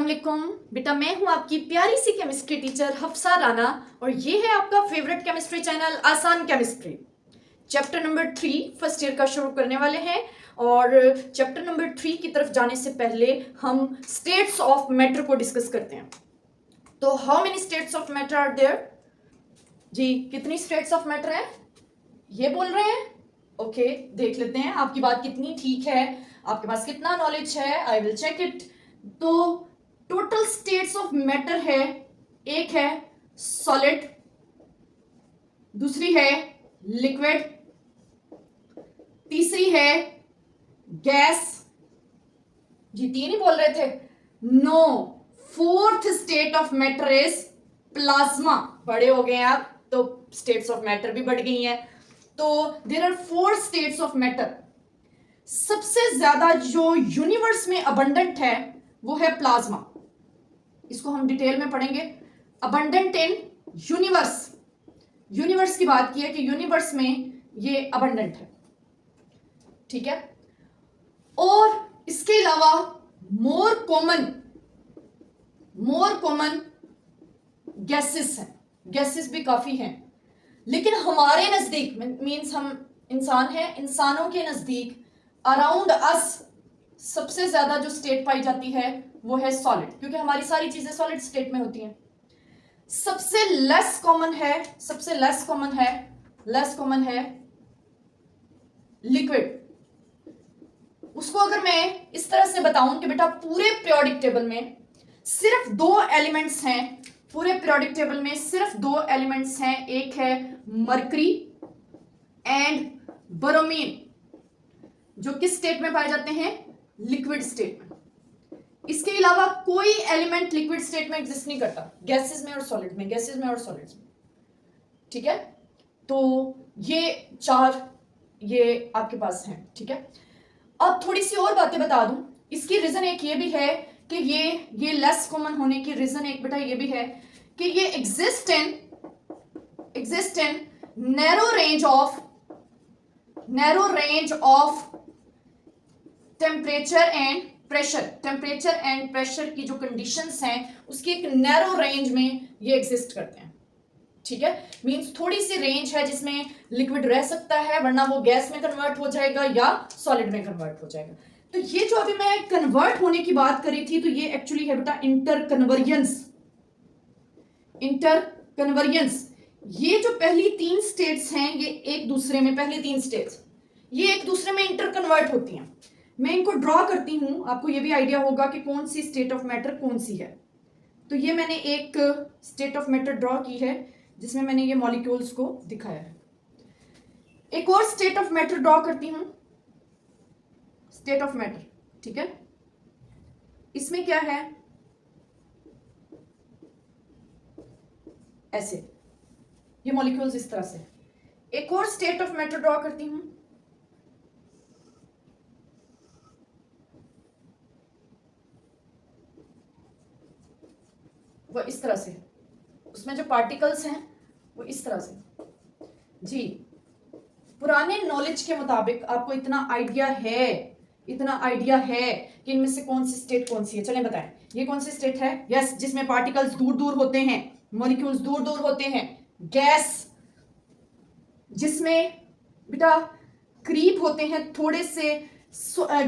अस्सलाम वालेकुम बेटा, मैं हूं आपकी प्यारी सी केमिस्ट्री टीचर हफ्सा राना और ये है आपका फेवरेट केमिस्ट्री चैनल आसान chemistry. Chapter number 3 first year का शुरू करने वाले हैं और चैप्टर नंबर 3 की तरफ जाने से पहले हम स्टेट्स ऑफ मैटर को डिस्कस करते हैं। तो how many states of matter are there? जी, कितनी स्टेट्स ऑफ मैटर है ये बोल रहे हैं? ओके, देख लेते हैं आपकी बात कितनी ठीक है, आपके पास कितना नॉलेज है। I will check it. तो टोटल स्टेट्स ऑफ मैटर है, एक है सॉलिड, दूसरी है लिक्विड, तीसरी है गैस। जी, तीन ही बोल रहे थे? No, fourth state of matter is plasma. बड़े हो गए आप तो स्टेट्स ऑफ मैटर भी बढ़ गई हैं। तो there are 4 states of matter. सबसे ज्यादा जो यूनिवर्स में अबंडेंट है वो है प्लाज्मा। इसको हम डिटेल में पढ़ेंगे। अबंडेंट इन यूनिवर्स, यूनिवर्स की बात की है कि यूनिवर्स में ये अबंडेंट है, ठीक है। और इसके अलावा मोर कॉमन गैसेस हैं। गैसेस भी काफी हैं, लेकिन हमारे नजदीक मींस हम इंसान हैं, इंसानों के नजदीक अराउंड अस सबसे ज्यादा जो स्टेट पाई जाती है वो है सॉलिड, क्योंकि हमारी सारी चीजें सॉलिड स्टेट में होती हैं। सबसे लेस कॉमन है लिक्विड। उसको अगर मैं इस तरह से बताऊं कि बेटा पूरे पीरियोडिक टेबल में सिर्फ 2 एलिमेंट्स हैं, पूरे पीरियोडिक टेबल में सिर्फ 2 एलिमेंट्स हैं, एक है मरकरी एंड ब्रोमीन, जो किस स्टेट में पाए जाते हैं? लिक्विड स्टेट में। इसके अलावा कोई एलिमेंट लिक्विड स्टेट में एग्जिस्ट नहीं करता, गैसेस में और सॉलिड में, गैसेस में और सॉलिड्स में, ठीक है। तो ये 4 ये आपके पास हैं, ठीक है। अब थोड़ी सी और बातें बता दूं। इसकी रीजन एक ये भी है कि ये लेस कॉमन होने की रीजन एक बेटा ये भी है कि ये exist in narrow range of temperature and pressure की जो कंडीशंस हैं उसकी एक नैरो रेंज में ये एग्जिस्ट करते हैं, ठीक है। मींस थोड़ी सी रेंज है जिसमें लिक्विड रह सकता है, वरना वो गैस में कन्वर्ट हो जाएगा या सॉलिड में कन्वर्ट हो जाएगा। तो ये जो अभी मैं कन्वर्ट होने की बात करी थी, तो ये एक्चुअली है बेटा इंटरकन्वर्जेंस। ये जो पहली 3 स्टेट्स हैं, ये एक दूसरे में, पहली 3 स्टेट्स ये एक दूसरे में इंटरकन्वर्ट होती हैं। मैं इनको ड्रॉ करती हूं, आपको ये भी आइडिया होगा कि कौन सी स्टेट ऑफ मैटर कौन सी है। तो ये मैंने एक स्टेट ऑफ मैटर ड्रॉ की है जिसमें मैंने ये मॉलिक्यूल्स को दिखाया है। एक और स्टेट ऑफ मैटर ड्रॉ करती हूं, स्टेट ऑफ मैटर, ठीक है। इसमें क्या है? ऐसे ये मॉलिक्यूल्स इस तरह से। एक और स्टेट ऑफ मैटर ड्रॉ करती हूं, वो इस तरह से, उसमें जो पार्टिकल्स हैं वो इस तरह से। जी, पुराने नॉलेज के मुताबिक आपको इतना आइडिया है कि इनमें से कौन सी स्टेट कौन सी है। चलें बताएं, ये कौन सी स्टेट है? यस, जिसमें पार्टिकल्स दूर दूर होते हैं, मॉलिक्यूल्स दूर दूर होते हैं। गैस, जिसमें बेटा करीब होते हैं, थोड़े से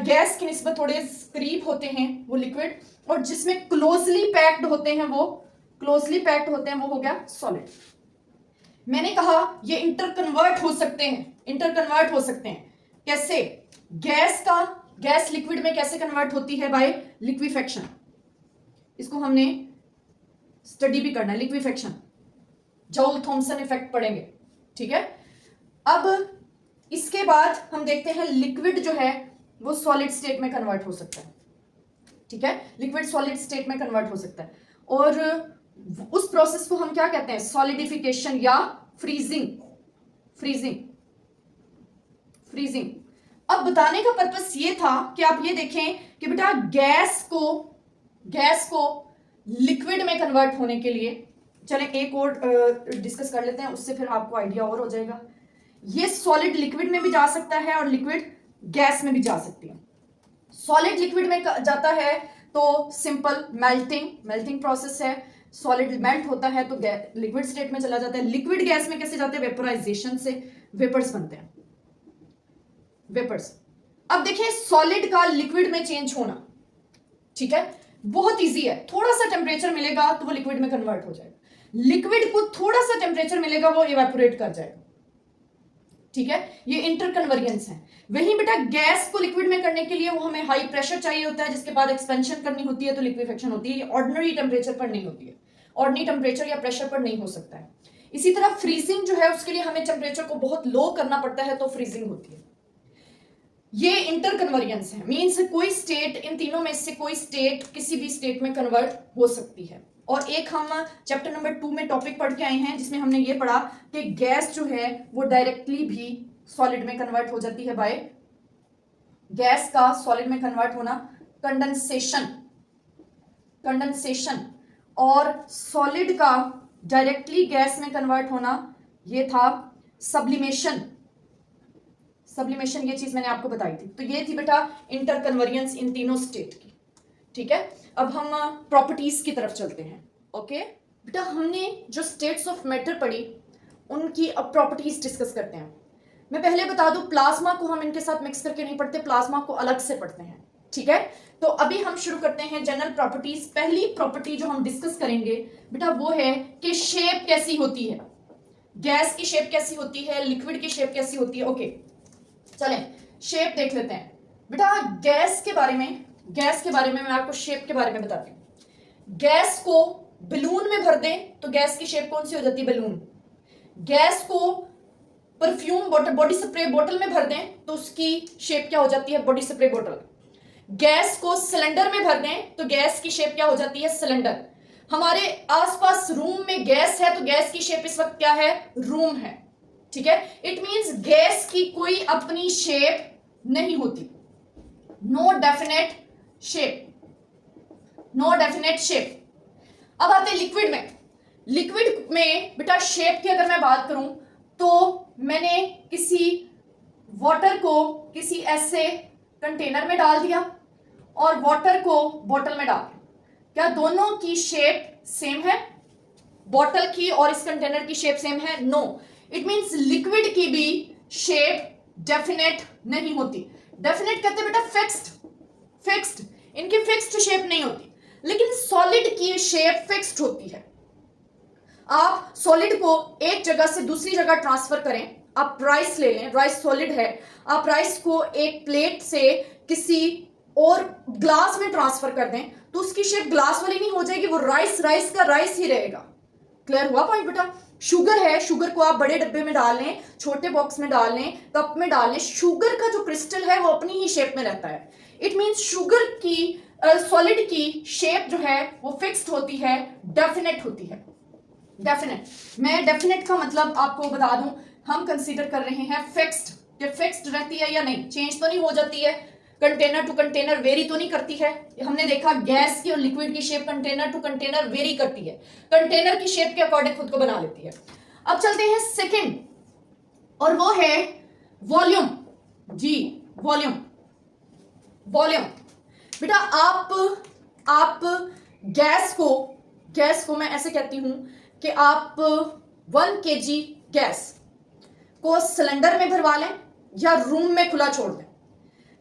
गैस की निस्बत थोड़े करीब होते हैं वो लिक्विड, और जिसमें क्लोजली पैक्ड होते हैं वो हो गया सॉलिड। मैंने कहा ये इंटरकन्वर्ट हो सकते हैं। कैसे? गैस लिक्विड में कैसे कन्वर्ट होती है? By liquefaction. इसको हमने स्टडी भी करना है, लिक्विफेक्शन, जॉल थॉमसन इफेक्ट पढ़ेंगे, ठीक है। अब इसके बाद हम देखते हैं लिक्विड जो है वो सॉलिड स्टेट में कन्वर्ट हो सकता है, ठीक है। लिक्विड सॉलिड स्टेट में कन्वर्ट हो सकता है, और उस प्रोसेस को हम क्या कहते हैं? सॉलिडिफिकेशन या फ्रीजिंग। अब बताने का पर्पस ये था कि आप ये देखें कि बेटा गैस को लिक्विड में कन्वर्ट होने के लिए, चलें एक और डिस्कस कर लेते हैं, उससे फिर आपको आइडिया और हो जाएगा। ये सॉलिड लिक्विड में भी जा सकता है और लिक्विड गैस में भी जा सकती है। सॉलिड लिक्विड में जाता है तो सिंपल मेल्टिंग प्रोसेस है, सॉलिड मेल्ट होता है तो लिक्विड स्टेट में चला जाता है। लिक्विड गैस में कैसे जाते हैं? वेपोराइजेशन से वेपर्स बनते हैं, वेपर्स। अब देखिए सॉलिड का लिक्विड में चेंज होना, ठीक है, बहुत इजी है। थोड़ा सा टेम्परेचर मिलेगा तो वो लिक्विड में कन्वर्ट हो जाएगा। लिक्विड को थोड़ा सा टेम्परेचर मिलेगा वो इवेपोरेट कर जाएगा, ठीक है, ये इंटरकन्वर्जेंस है। वहीं बेटा गैस को लिक्विड में करने के लिए वो हमें हाई प्रेशर चाहिए होता है, जिसके बाद एक्सपेंशन करनी होती है तो लिक्विफेक्शन होती है। ये ऑर्डिनरी टेम्परेचर पर नहीं होती है, ऑर्डिनरी टेम्परेचर या प्रेशर पर नहीं हो सकता है। इसी तरह फ्रीजिंग जो है उसके लिए हमें टेम्परेचर को बहुत लो करना पड़ता है तो फ्रीजिंग होती है। ये इंटरकन्वर्जेंस है, मींस कोई स्टेट, इन तीनों में से कोई स्टेट किसी भी स्टेट में कन्वर्ट हो सकती है। और एक हम चैप्टर नंबर 2 में टॉपिक पढ़ के आए हैं जिसमें हमने ये पढ़ा कि गैस जो है वो डायरेक्टली भी सॉलिड में कन्वर्ट हो जाती है बाय, गैस का सॉलिड में कन्वर्ट होना कंडेंसेशन, और सॉलिड का डायरेक्टली गैस में कन्वर्ट होना ये था सब्लिमेशन। ये चीज मैंने आपको बताई थी। तो ये थी बेटा इंटरकन्वर्जेंस इन तीनों स्टेट की, ठीक है। अब हम प्रॉपर्टीज की तरफ चलते हैं। ओके बेटा, हमने जो स्टेट्स ऑफ मैटर पढ़ी उनकी अब प्रॉपर्टीज डिस्कस करते हैं। मैं पहले बता दूं, प्लाज्मा को हम इनके साथ मिक्स करके नहीं पढ़ते, प्लाज्मा को अलग से पढ़ते हैं, ठीक है। तो अभी हम शुरू करते हैं जनरल प्रॉपर्टीज। पहली प्रॉपर्टी जो हम डिस्कस करेंगे बेटा वो है कि शेप कैसी होती है, गैस की शेप कैसी होती है, लिक्विड की शेप कैसी होती है। ओके चलें शेप देख लेते हैं बेटा। गैस के बारे में मैं आपको शेप के बारे में बताती हूं। गैस को बलून में भर दें तो गैस की शेप कौन सी हो जाती है? बलून। गैस को परफ्यूम बॉटल, बॉडी स्प्रे बोतल में भर दें तो उसकी शेप क्या हो जाती है? बॉडी स्प्रे बोतल। गैस को सिलेंडर में भर दें तो गैस की शेप क्या हो जाती है? सिलेंडर। हमारे आसपास रूम में गैस है तो गैस की शेप इस वक्त क्या है? रूम है, ठीक है। इट मींस गैस की कोई अपनी शेप नहीं होती, नो डेफिनेट शेप। अब आते हैं लिक्विड में। लिक्विड में बेटा शेप की अगर मैं बात करूं तो मैंने किसी वाटर को किसी ऐसे कंटेनर में डाल दिया और वाटर को बोतल में डाल दिया, क्या दोनों की शेप सेम है? बोतल की और इस कंटेनर की शेप सेम है? नो। इट मींस लिक्विड की भी शेप डेफिनेट नहीं होती। डेफिनेट कहते हैं बेटा फिक्स्ड, इनकी फिक्स्ड शेप नहीं होती, लेकिन सॉलिड की शेप फिक्स्ड होती है। आप सॉलिड को एक जगह से दूसरी जगह ट्रांसफर करें, आप राइस ले लें, राइस सॉलिड है, आप राइस को एक प्लेट से किसी और ग्लास में ट्रांसफर कर दें तो उसकी शेप ग्लास वाली नहीं हो जाएगी, वो राइस का राइस ही रहेगा। क्लियर हुआ पॉइंट बेटा? शुगर है, शुगर को आप बड़े डब्बे में डाल लें, छोटे बॉक्स में डाल लें, कप में डाल लें, शुगर का जो क्रिस्टल है वो अपनी ही शेप में रहता है। इट मींस शुगर की सॉलिड की शेप जो है वो फिक्स्ड होती है, डेफिनेट होती है। डेफिनेट, मैं डेफिनेट का मतलब आपको बता दूं, हम कंसीडर कर रहे हैं फिक्स्ड, कि फिक्स्ड रहती है या नहीं, चेंज तो नहीं हो जाती है, कंटेनर टू कंटेनर वेरी तो नहीं करती है। हमने देखा गैस की और लिक्विड की shape container to container vary करती है, कंटेनर की शेप के अकॉर्डिंग खुद को बना लेती है। अब चलते हैं सेकंड, और वो है वॉल्यूम। जी वॉल्यूम बेटा, आप गैस को मैं ऐसे कहती हूं कि आप 1 kg गैस को सिलेंडर में भरवा लें या रूम में खुला छोड़ दें,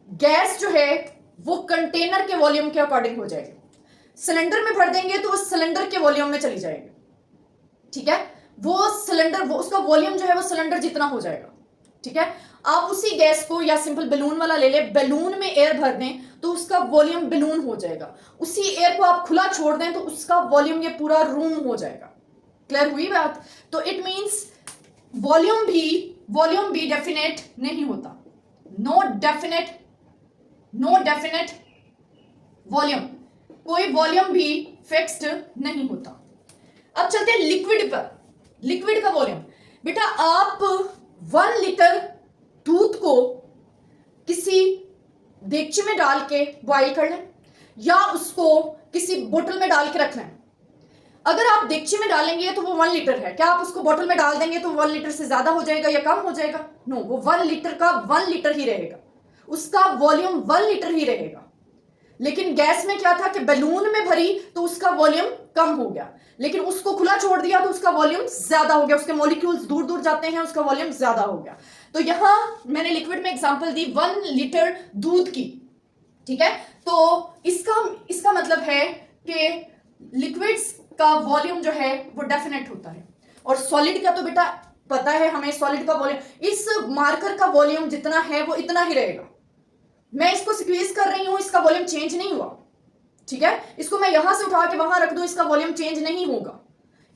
गैस जो है वो कंटेनर के वॉल्यूम के अकॉर्डिंग हो जाएगी। सिलेंडर में भर देंगे तो वो सिलेंडर के वॉल्यूम में चली जाएगी, ठीक है। वो सिलेंडर, वो उसका वॉल्यूम जो है वो सिलेंडर जितना हो जाएगा, ठीक है। आप उसी गैस को या सिंपल बैलून वाला ले ले, बैलून में एयर भर दें तो उसका वॉल्यूम बैलून हो जाएगा। उसी एयर को आप खुला छोड़ दें तो उसका वॉल्यूम ये पूरा रूम हो जाएगा। क्लियर हुई बात? तो इट मींस वॉल्यूम भी डेफिनेट नहीं होता, नो डेफिनेट वॉल्यूम, कोई वॉल्यूम भी फिक्स्ड नहीं होता। अब चलते हैं लिक्विड पर। लिक्विड का वॉल्यूम बेटा, आप 1 लीटर दूध को किसी देगची में डाल के बॉईल कर लें या उसको किसी बोतल में डाल के रख लें। अगर आप देगची में डालेंगे तो वो 1 लीटर है, क्या आप उसको बोतल में डाल देंगे तो 1 लीटर से ज्यादा हो जाएगा या कम हो जाएगा? नो, वो 1 लीटर का 1 लीटर ही रहेगा, उसका वॉल्यूम 1 लीटर ही रहेगा। लेकिन गैस में क्या था कि बैलून में भरी तो उसका वॉल्यूम कम हो गया, लेकिन उसको खुला छोड़ दिया तो उसका वॉल्यूम ज्यादा हो गया, उसके मॉलिक्यूल्स दूर दूर जाते हैं, उसका वॉल्यूम ज्यादा हो गया। तो यहां मैंने लिक्विड में एग्जांपल दी 1 लीटर दूध की, ठीक है। तो इसका मतलब है कि लिक्विड्स का वॉल्यूम जो है वो डेफिनेट होता है, और सॉलिड का तो बेटा पता है हमें, सॉलिड का वॉल्यूम, इस मार्कर का वॉल्यूम जितना है वो इतना ही रहेगा। मैं इसको स्क्वीज कर रही हूं, इसका वॉल्यूम चेंज नहीं हुआ, ठीक है। इसको मैं यहां से उठा के वहां रख दूं, इसका वॉल्यूम चेंज नहीं होगा।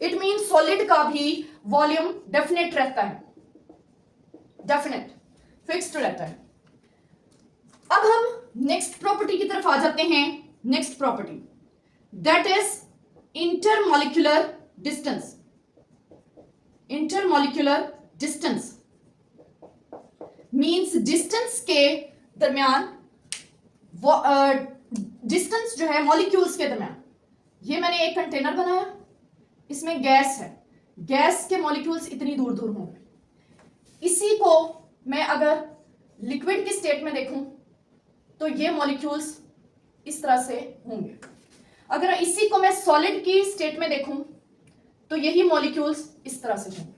इट मीन सॉलिड का भी वॉल्यूम डेफिनेट रहता है, डेफिनेट फिक्स्ड रहता है। अब हम नेक्स्ट प्रॉपर्टी की तरफ आ जाते हैं। Next property that is intermolecular distance. Intermolecular distance means distance के दरमियान, डिस्टेंस जो है मॉलिक्यूल्स के दरमियान। ये मैंने एक कंटेनर बनाया, इसमें गैस है, गैस के मॉलिक्यूल्स इतनी दूर दूर होंगे। इसी को मैं अगर लिक्विड की स्टेट में देखूं तो ये मॉलिक्यूल्स इस तरह से होंगे। अगर इसी को मैं सॉलिड की स्टेट में देखूं तो यही मॉलिक्यूल्स इस तरह से होंगे,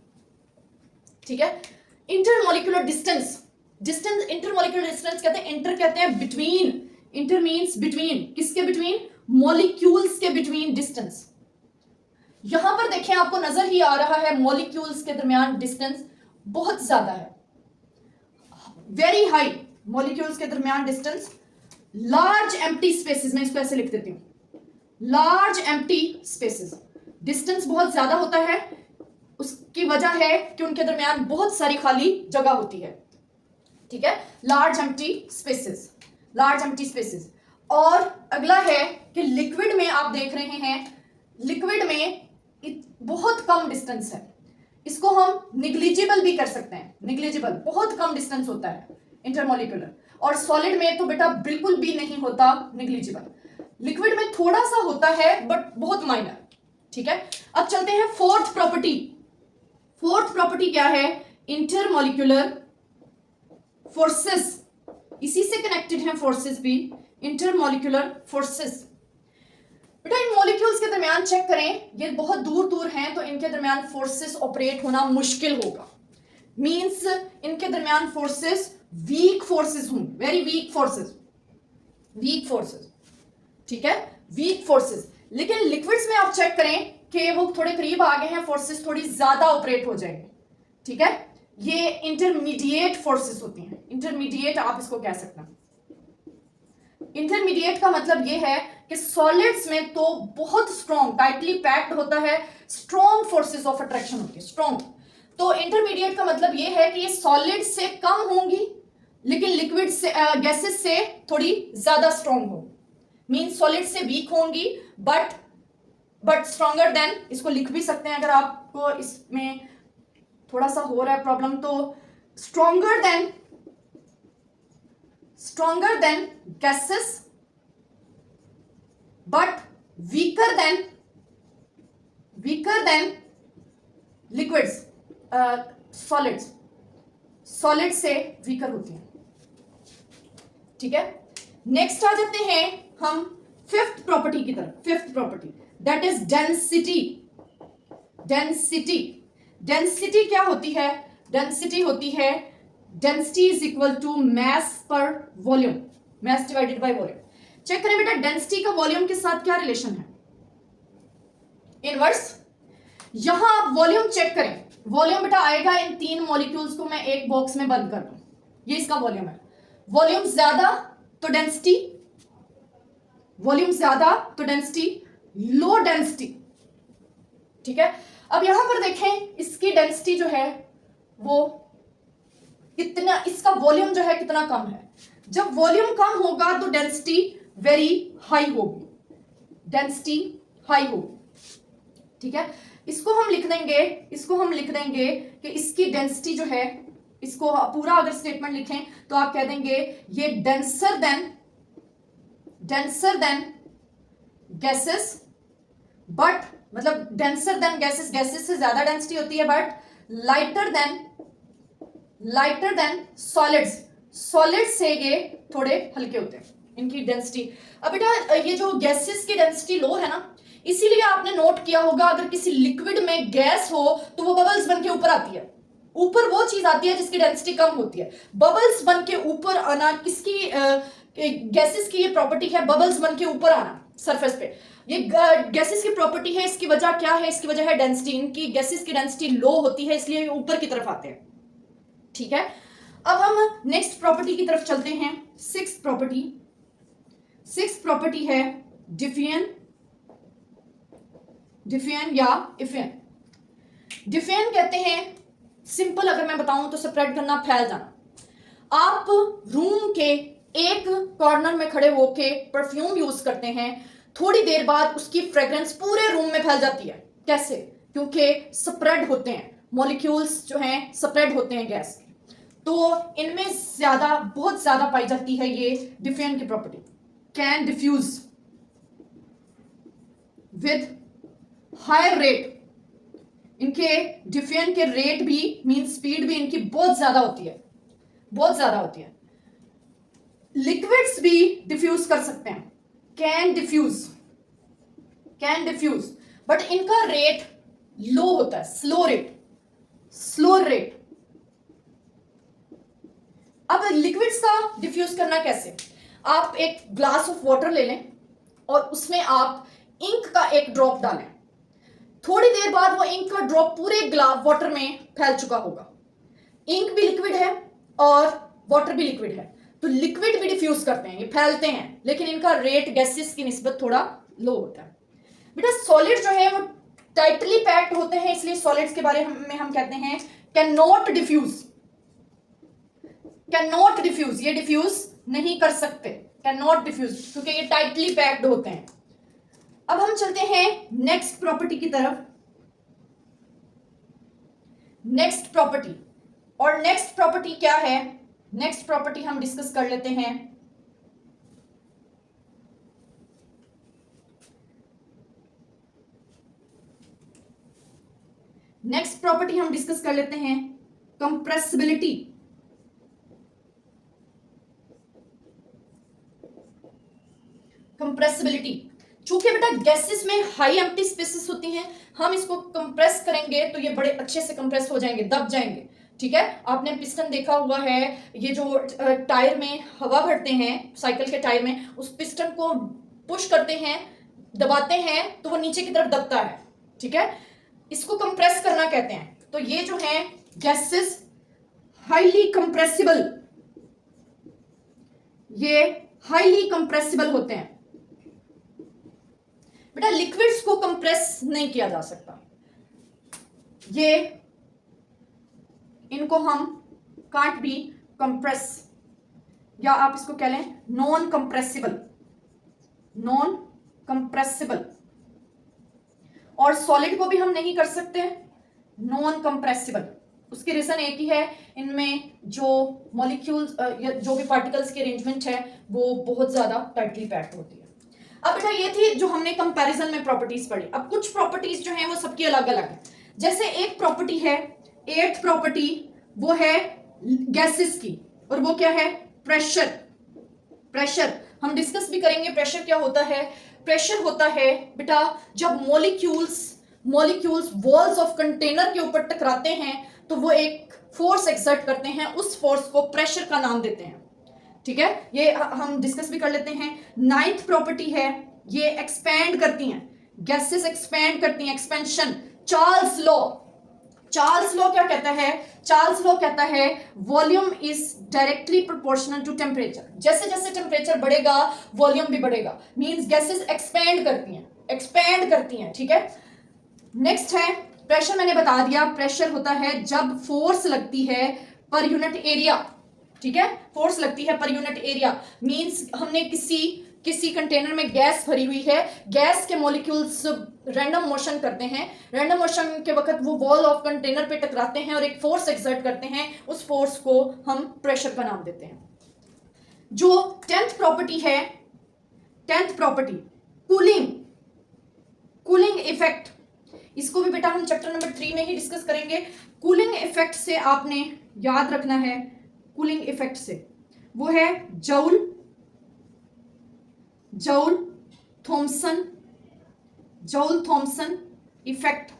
ठीक है। Intermolecular distance, distance intermolecular distance कहते हैं, इंटर कहते हैं बिटवीन, इंटर मींस बिटवीन, किसके बिटवीन, मॉलिक्यूल्स के बिटवीन डिस्टेंस। यहां पर देखें आपको नजर ही आ रहा है मॉलिक्यूल्स के दरमियान डिस्टेंस बहुत ज्यादा है, वेरी हाई मॉलिक्यूल्स के दरमियान डिस्टेंस। लार्ज एम्प्टी स्पेसेस, में इसको ऐसे लिख देती हूं, लार्ज एम्प्टी स्पेसेस, डिस्टेंस बहुत ज्यादा होता है। उसकी वजह है कि उनके दरमियान बहुत सारी खाली जगह होती है, ठीक है। Large empty spaces, large empty spaces. और अगला है कि लिक्विड में आप देख रहे हैं, लिक्विड में बहुत कम डिस्टेंस है, इसको हम निग्लिजिबल भी कर सकते हैं, निग्लिजिबल, बहुत कम डिस्टेंस होता है इंटरमॉलिक्यूलर। और सॉलिड में तो बेटा बिल्कुल भी नहीं होता निग्लिजिबल, लिक्विड में थोड़ा सा होता है बट बहुत माइनर, ठीक है। अब चलते हैं फोर्थ प्रॉपर्टी। फोर्थ प्रॉपर्टी क्या है, इंटरमॉलिक्यूलर फोर्सेस, इसी से कनेक्टेड है फोर्सेस भी, इंटरमॉलिक्यूलर फोर्सेस। बेटा इन मॉलिक्यूल्स के दरमियान चेक करें, ये बहुत दूर दूर हैं तो इनके दरमियान फोर्सेस ऑपरेट होना मुश्किल होगा, मींस इनके दरमियान फोर्सेस वीक फोर्सेस होंगे, very weak forces, weak forces, ठीक है, वीक फोर्सेस। लेकिन लिक्विड्स में आप चेक करें कि वो थोड़े करीब आ गए हैं, फोर्सेस थोड़ी ज्यादा ऑपरेट हो जाएंगे, ठीक है। ये इंटरमीडिएट फोर्सेस होती हैं, इंटरमीडिएट आप इसको कह सकते हैं। इंटरमीडिएट का मतलब ये है कि सॉलिड्स में तो बहुत स्ट्रॉन्ग, टाइटली पैक्ड होता है, स्ट्रॉन्ग फोर्सेस ऑफ अट्रैक्शन होती है, स्ट्रॉन्ग। तो इंटरमीडिएट का मतलब ये है कि ये सॉलिड से कम होंगी लेकिन लिक्विड से, गैसेस से थोड़ी ज्यादा स्ट्रॉन्ग होगी, मीन सॉलिड से वीक होंगी बट स्ट्रॉन्गर देन, इसको लिख भी सकते हैं अगर आपको इसमें थोड़ा सा हो रहा है प्रॉब्लम, तो stronger than gases but weaker then liquids, solid से वीकर होती हैं, ठीक है। नेक्स्ट आ जाते हैं हम फिफ्थ प्रॉपर्टी की तरफ। Fifth property that is density. Density क्या होती है, डेंसिटी होती है density is equal to mass per volume, mass divided by volume. Check करें बेटा डेंसिटी का वॉल्यूम के साथ क्या रिलेशन है, इनवर्स। यहां आप वॉल्यूम चेक करें, वॉल्यूम बेटा आएगा इन तीन मॉलिक्यूल्स को मैं एक बॉक्स में बंद कर दूं, ये इसका वॉल्यूम है। वॉल्यूम ज्यादा तो डेंसिटी, वॉल्यूम ज्यादा तो डेंसिटी, लो डेंसिटी, ठीक है। अब यहां पर देखें इसकी डेंसिटी जो है वो कितना, इसका वॉल्यूम जो है कितना कम है। जब वॉल्यूम कम होगा तो डेंसिटी वेरी हाई होगी, डेंसिटी हाई होगी, ठीक है। इसको हम लिख देंगे कि इसकी डेंसिटी जो है, इसको पूरा अगर स्टेटमेंट लिखें तो आप कह देंगे ये डेंसर देन गैसेस, बट मतलब डेंसर देन गैसेस, गैसेस से ज्यादा डेंसिटी होती है, but lighter than solids, solid से ये थोड़े हल्के होते हैं, इनकी डेंसिटी। अब बेटा ये जो गैसेस की डेंसिटी लो है ना, इसीलिए आपने नोट किया होगा अगर किसी लिक्विड में गैस हो तो वो बबल्स बन के ऊपर आती है। ऊपर वो चीज आती है जिसकी डेंसिटी कम होती है। बबल्स बन के ऊपर आना किसकी गैसेस की ये प्रॉपर्टी है, बबल्स बन के ऊपर आना सरफेस पे। ये गैसेस की प्रॉपर्टी है। इसकी वजह क्या है? इसकी वजह है डेंसिटी। इनकी गैसेस की डेंसिटी लो होती है इसलिए ऊपर की तरफ आते हैं। ठीक है, अब हम नेक्स्ट प्रॉपर्टी की तरफ चलते हैं। सिक्स्थ प्रॉपर्टी है डिफियन या इफियन। डिफियन कहते हैं, सिंपल अगर मैं बताऊं तो स्प्रेड करना, फैल जाना। आप रूम के एक कॉर्नर में खड़े होके परफ्यूम यूज करते हैं, थोड़ी देर बाद उसकी फ्रेग्रेंस पूरे रूम में फैल जाती है। कैसे? क्योंकि स्प्रेड होते हैं मॉलिक्यूल्स, जो हैं स्प्रेड होते हैं गैस, तो इनमें ज्यादा, बहुत ज्यादा पाई जाती है ये डिफियन की property. Can diffuse with higher rate. इनके डिफियन के रेट भी मीन स्पीड भी इनकी बहुत ज्यादा होती है, बहुत ज्यादा होती है। लिक्विड्स भी डिफ्यूज कर सकते हैं, कैन डिफ्यूज, बट इनका रेट लो होता है, स्लो रेट। अब लिक्विड्स का डिफ्यूज करना कैसे? आप एक ग्लास ऑफ वाटर ले लें और उसमें आप इंक का एक ड्रॉप डालें। थोड़ी देर बाद वो इंक का ड्रॉप पूरे ग्लास वाटर में फैल चुका होगा। इंक भी लिक्विड है और वाटर भी लिक्विड है, तो लिक्विड भी डिफ्यूज करते हैं, ये फैलते हैं, लेकिन इनका रेट गैसेस की निस्बत थोड़ा लो होता है। बेटा सॉलिड जो है वो टाइटली पैक्ड होते हैं, इसलिए सॉलिड्स के बारे में हम कहते हैं कैन नॉट डिफ्यूज, ये डिफ्यूज नहीं कर सकते, कैन नॉट डिफ्यूज, क्योंकि ये टाइटली पैक्ड होते हैं। अब हम चलते हैं नेक्स्ट प्रॉपर्टी की तरफ। नेक्स्ट प्रॉपर्टी क्या है? नेक्स्ट प्रॉपर्टी हम डिस्कस कर लेते हैं। कंप्रेसिबिलिटी। चूंकि बेटा गैसेस में हाई एम्प्टी स्पेसेस होती हैं, हम इसको कंप्रेस करेंगे तो ये बड़े अच्छे से कंप्रेस हो जाएंगे, दब जाएंगे। ठीक है, आपने पिस्टन देखा हुआ है, ये जो टायर में हवा भरते हैं, साइकिल के टायर में, उस पिस्टन को पुश करते हैं, दबाते हैं तो वो नीचे की तरफ दबता है। ठीक है, इसको कंप्रेस करना कहते हैं। तो ये जो है गैसेस हाईली कंप्रेसिबल होते हैं। बेटा लिक्विड्स को कंप्रेस नहीं किया जा सकता, ये इनको हम कांट बी कंप्रेस, या आप इसको कह लें नॉन कंप्रेसिबल। और सॉलिड को भी हम नहीं कर सकते नॉन कंप्रेसिबल। उसकी रीजन एक ही है, इनमें जो मॉलिक्यूल्स जो भी पार्टिकल्स की अरेंजमेंट है वो बहुत ज्यादा टाइटली पैक्ड होती है। अब बेटा ये थी जो हमने कंपैरिजन में प्रॉपर्टीज पढ़ी। अब कुछ प्रॉपर्टीज जो हैं वो सबकी अलग अलग है। जैसे एक प्रॉपर्टी है, 8th प्रॉपर्टी, वो है गैसेस की, और वो क्या है? प्रेशर। हम डिस्कस भी करेंगे प्रेशर क्या होता है। प्रेशर होता है बेटा जब मॉलिक्यूल्स वॉल्स ऑफ कंटेनर के ऊपर टकराते हैं तो वो एक फोर्स एक्सर्ट करते हैं, उस फोर्स को प्रेशर का नाम देते हैं। ठीक है, ये हम डिस्कस भी कर लेते हैं। 9th प्रॉपर्टी है, ये एक्सपैंड करती हैं, गैसेस एक्सपैंड करती हैं, एक्सपेंशन। चार्ल्स लॉ क्या कहता है? चार्ल्स लॉ कहता है volume is directly proportional to temperature. जैसे जैसे टेम्परेचर बढ़ेगा वॉल्यूम भी बढ़ेगा, मींस गैसेस एक्सपैंड करती हैं। ठीक है, नेक्स्ट है प्रेशर। मैंने बता दिया, प्रेशर होता है जब फोर्स लगती है पर यूनिट एरिया। ठीक है, फोर्स लगती है पर यूनिट एरिया, मींस हमने किसी कंटेनर में गैस भरी हुई है, गैस के मॉलिक्यूल्स रैंडम मोशन करते हैं, रैंडम मोशन के वक्त वो वॉल ऑफ कंटेनर पे टकराते हैं और एक फोर्स एक्सर्ट करते हैं, उस फोर्स को हम प्रेशर का नाम देते हैं। जो 10th प्रॉपर्टी है, 10th प्रॉपर्टी कूलिंग इफेक्ट, इसको भी बेटा हम चैप्टर नंबर 3 में ही डिस्कस करेंगे। कूलिंग इफेक्ट से आपने याद रखना है, कूलिंग इफेक्ट से वो है Joule Joule Thomson effect,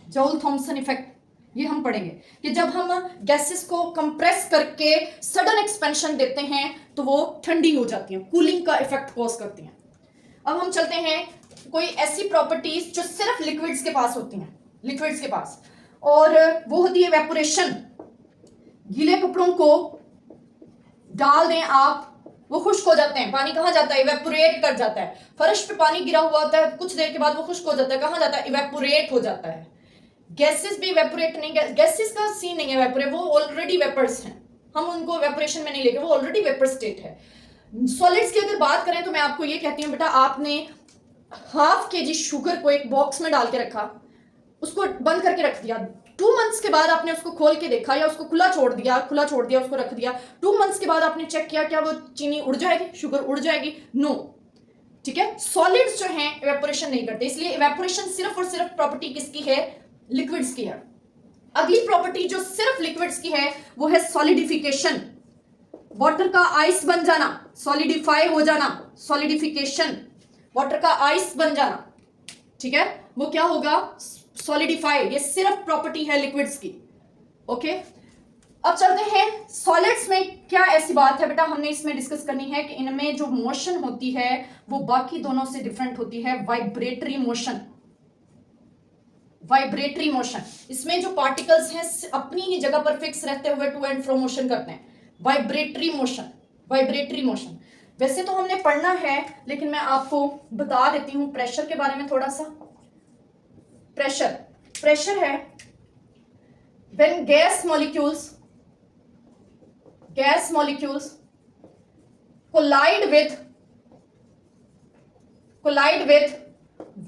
Joule Thomson effect, ये हम पढ़ेंगे कि जब हम गैसेस को कंप्रेस करके सडन एक्सपेंशन देते हैं तो वो ठंडी हो जाती हैं, कूलिंग का इफेक्ट कॉज करती हैं। अब हम चलते हैं कोई ऐसी प्रॉपर्टीज जो सिर्फ लिक्विड्स के पास होती हैं, लिक्विड्स के पास, और वो होती है इवेपोरेशन। गीले कपड़ों को डाल दें आप, वो खुश्क हो जाते हैं, पानी कहाँ जाता है, इवेपोरेट कर जाता है। फर्श पे पानी गिरा हुआ होता है, कुछ देर के बाद वो खुश्क हो जाता है, कहाँ जाता है, इवेपोरेट हो जाता है। गैसेस भी इवेपोरेट नहीं, गैसेस का सीन नहीं है इवेपोरेट, वो ऑलरेडी वेपर्स हैं, हम उनको इवेपोरेशन में नहीं लेंगे, वो ऑलरेडी वेपर स्टेट है। सॉलिड्स की अगर बात करें तो मैं आपको ये कहती हूँ बेटा, आपने ½ kg शुगर को एक बॉक्स में डाल के रखा, उसको बंद करके रख दिया, 2 मंथ्स के बाद आपने उसको खोल के देखा या उसको खुला छोड़ दिया उसको रख दिया, 2 मंथ्स के बाद आपने चेक किया क्या वो चीनी उड़ जाएगी, शुगर उड़ जाएगी? नो। ठीक है, सॉलिड्स जो हैं इवेपोरेशन नहीं करते, इसलिए इवेपोरेशन सिर्फ और सिर्फ प्रॉपर्टी किसकी है, लिक्विड्स की है। अगली प्रॉपर्टी जो सिर्फ लिक्विड्स की है वो है सॉलिडिफिकेशन, वाटर का आइस बन जाना, सॉलिडिफाई हो जाना, सॉलिडिफिकेशन, वाटर का आइस बन जाना। ठीक है, वो क्या होगा, सॉलिडिफाई, ये सिर्फ प्रॉपर्टी है लिक्विड्स की। ओके, अब चलते हैं सॉलिड्स में क्या ऐसी बात है बेटा हमने इसमें डिस्कस करनी है कि इनमें जो मोशन होती है वो बाकी दोनों से डिफरेंट होती है, वाइब्रेटरी मोशन। वाइब्रेटरी मोशन, इसमें जो पार्टिकल्स हैं अपनी ही जगह पर फिक्स रहते हुए टू एंड फ्रो मोशन करते हैं, वाइब्रेटरी मोशन, वाइब्रेटरी मोशन। वैसे तो हमने पढ़ना है लेकिन मैं आपको बता देती हूं प्रेशर के बारे में थोड़ा सा। प्रेशर है when gas molecules collide with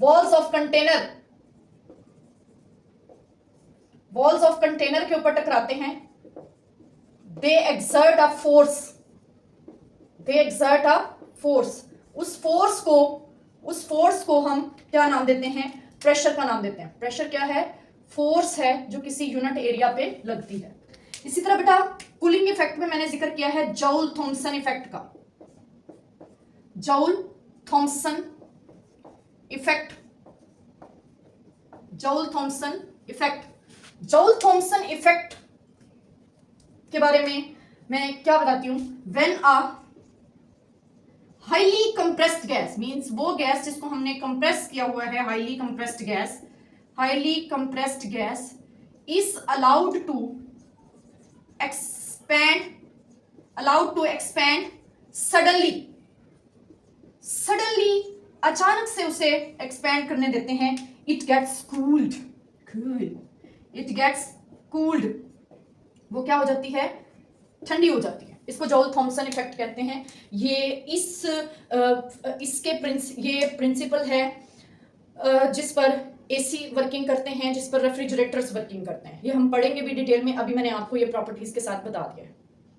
walls of container के ऊपर टकराते हैं, they exert a force, उस फोर्स को हम क्या नाम देते हैं, प्रेशर का नाम देते हैं। प्रेशर क्या है, फोर्स है जो किसी यूनिट एरिया पे लगती है। इसी तरह बेटा कूलिंग इफेक्ट में मैंने जिक्र किया है जॉल थॉमसन इफेक्ट का, Joule Thomson effect, Joule Thomson effect के बारे में मैं क्या बताती हूं, when a highly compressed gas means वो गैस जिसको हमने कंप्रेस किया हुआ है, highly compressed gas is allowed to expand suddenly, अचानक से उसे एक्सपैंड करने देते हैं, it gets cooled, वो क्या हो जाती है, ठंडी हो जाती है। इसको जॉल थॉमसन इफेक्ट कहते हैं। ये ये प्रिंसिपल है जिस पर एसी वर्किंग करते हैं, जिस पर रेफ्रिजरेटर्स वर्किंग करते हैं। ये हम पढ़ेंगे भी डिटेल में, अभी मैंने आपको ये प्रॉपर्टीज के साथ बता दिया है।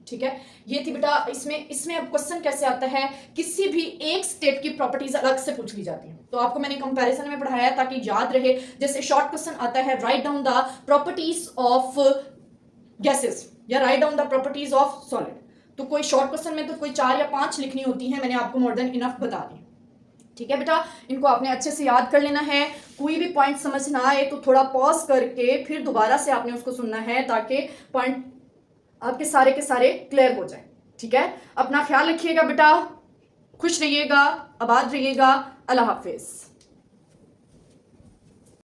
ठीक है, ये थी बेटा, इसमें अब क्वेश्चन कैसे आता है, किसी भी एक स्टेट की प्रॉपर्टीज अलग से पूछ ली जाती है, तो आपको मैंने कंपैरिजन में पढ़ाया ताकि याद रहे। जैसे शॉर्ट क्वेश्चन आता है, write down the properties of gases या write down the properties of solid, तो कोई शॉर्ट क्वेश्चन में तो कोई 4 या 5 लिखनी होती है, मैंने आपको मोर देन इनफ बता दी। ठीक है बेटा, इनको आपने अच्छे से याद कर लेना है। कोई भी पॉइंट समझ ना आए तो थोड़ा पॉज करके फिर दोबारा से आपने उसको सुनना है ताकि पॉइंट आपके सारे के सारे क्लियर हो जाए। ठीक है, अपना ख्याल रखिएगा बेटा, खुश रहिएगा, आबाद रहिएगा, अल्लाह हाफिज।